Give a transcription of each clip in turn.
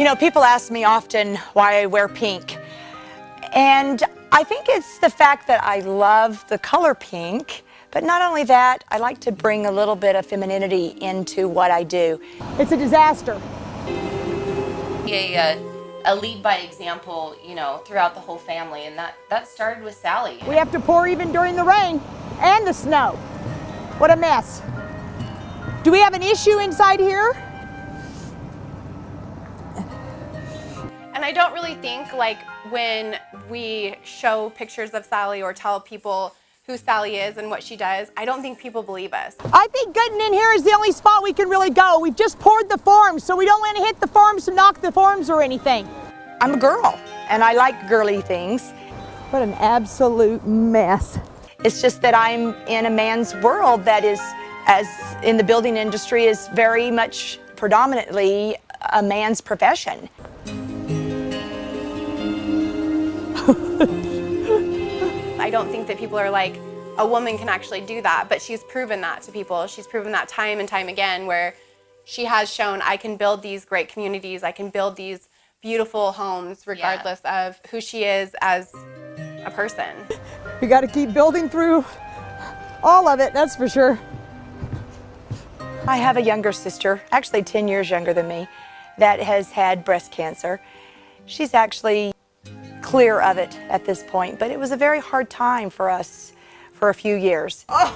You know, people ask me often why I wear pink. And I think it's the fact that I love the color pink, but not only that, I like to bring a little bit of femininity into what I do. It's a disaster. A lead by example, you know, throughout the whole family, and that started with Sallie. We have to pour even during the rain and the snow. What a mess. Do we have an issue inside here? And I don't really think, like, when we show pictures of Sallie or tell people who Sallie is and what she does, I don't think people believe us. I think getting in here is the only spot we can really go. We've just poured the forms, so we don't want to hit the forms to knock the forms or anything. I'm a girl, and I like girly things. What an absolute mess. It's just that I'm in a man's world that is, as in the building industry, is very much predominantly a man's profession. I don't think that people are like, a woman can actually do that, but she's proven that to people. She's proven that time and time again, where she has shown, I can build these great communities, I can build these beautiful homes regardless of who she is as a person. We got to keep building through all of it, that's for sure. I have a younger sister, actually 10 years younger than me, that has had breast cancer. She's actually clear of it at this point, but it was a very hard time for us for a few years. That's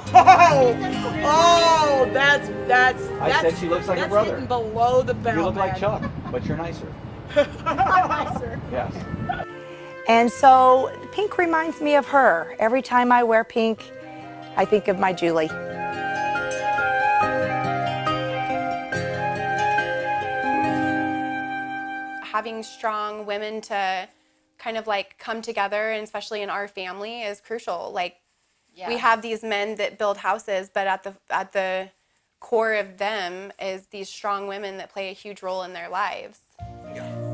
I said she looks like her brother. Getting below the belt. You look like Chuck, but you're nicer. Nicer. Yes. And so pink reminds me of her. Every time I wear pink, I think of my Julie. Having strong women to kind of like come together, and especially in our family, is crucial. Like, we have these men that build houses, but at the core of them is these strong women that play a huge role in their lives.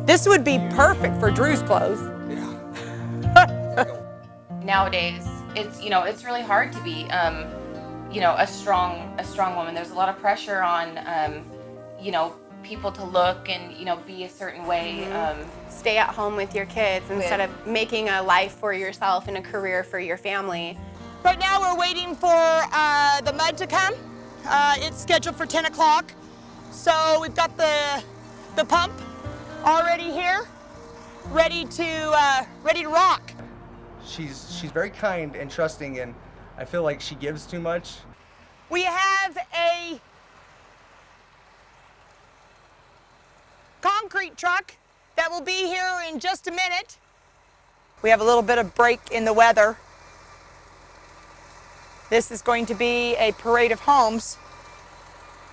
This would be perfect for Drew's clothes. Nowadays, it's really hard to be, a strong woman. There's a lot of pressure on, people to look and, be a certain way. Stay at home with your kids instead of making a life for yourself and a career for your family. Right now we're waiting for the mud to come. It's scheduled for 10 o'clock. So we've got the pump already here, ready to rock. She's very kind and trusting, and I feel like she gives too much. We have a concrete truck that will be here in just a minute. We have a little bit of break in the weather. This is going to be a parade of homes,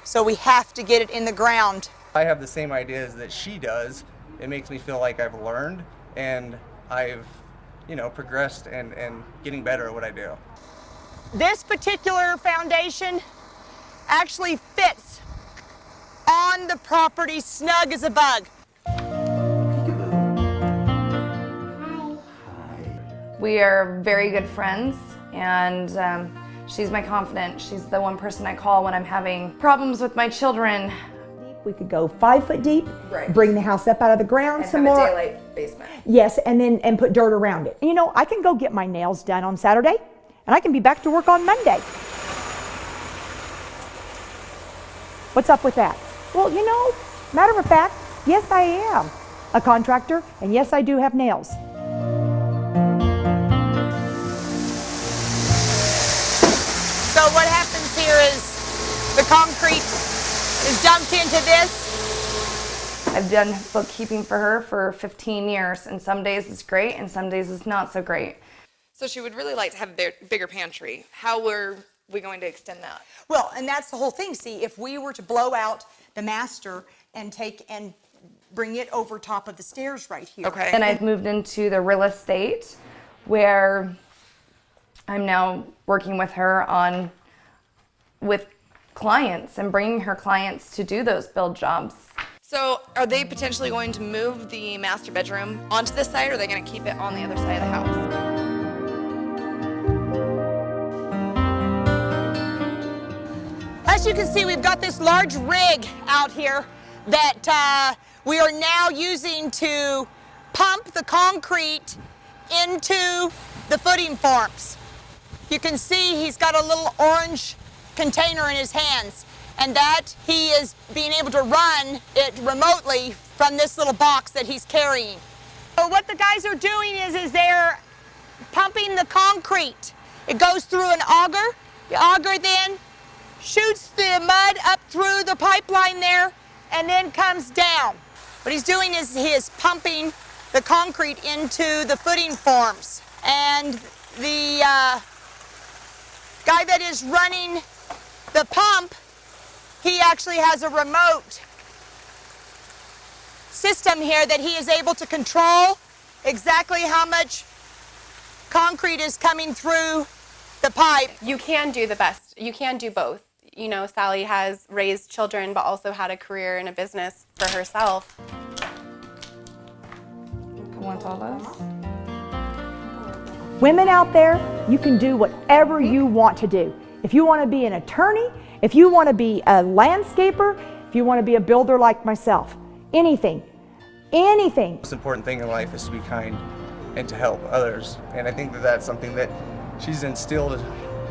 so we have to get it in the ground. I have the same ideas that she does. It makes me feel like I've learned and I've, progressed and getting better at what I do. This particular foundation actually fits on the property snug as a bug. We are very good friends, and she's my confidant. She's the one person I call when I'm having problems with my children. We could go 5 foot deep, bring the house up out of the ground some more. And have a daylight basement. Yes, and put dirt around it. I can go get my nails done on Saturday, and I can be back to work on Monday. What's up with that? Well, matter of fact, yes, I am a contractor, and yes, I do have nails. So what happens here is the concrete is dumped into this. I've done bookkeeping for her for 15 years, and some days it's great, and some days it's not so great. So she would really like to have a bigger pantry. How were we going to extend that? Well, and that's the whole thing. See, if we were to blow out the master and bring it over top of the stairs right here. Okay. And I've moved into the real estate, where I'm now working with her with clients and bringing her clients to do those build jobs. So are they potentially going to move the master bedroom onto this side, or are they going to keep it on the other side of the house? As you can see, we've got this large rig out here that we are now using to pump the concrete into the footing forms. You can see he's got a little orange container in his hands, and that he is being able to run it remotely from this little box that he's carrying. So what the guys are doing is they're pumping the concrete. It goes through an auger. The auger then shoots the mud up through the pipeline there and then comes down. What he's doing is he is pumping the concrete into the footing forms. And the guy that is running the pump, he actually has a remote system here that he is able to control exactly how much concrete is coming through the pipe. You can do the best. You can do both. You know, Sallie has raised children but also had a career and a business for herself. Want all those? Women out there, you can do whatever you want to do. If you want to be an attorney, if you want to be a landscaper, if you want to be a builder like myself, anything, anything. The most important thing in life is to be kind and to help others. And I think that that's something that she's instilled,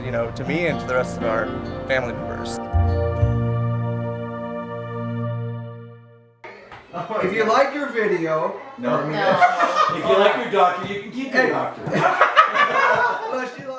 you know, to me and to the rest of our family members. If you like your video, if you like your doctor, you can keep your doctor. Unless you like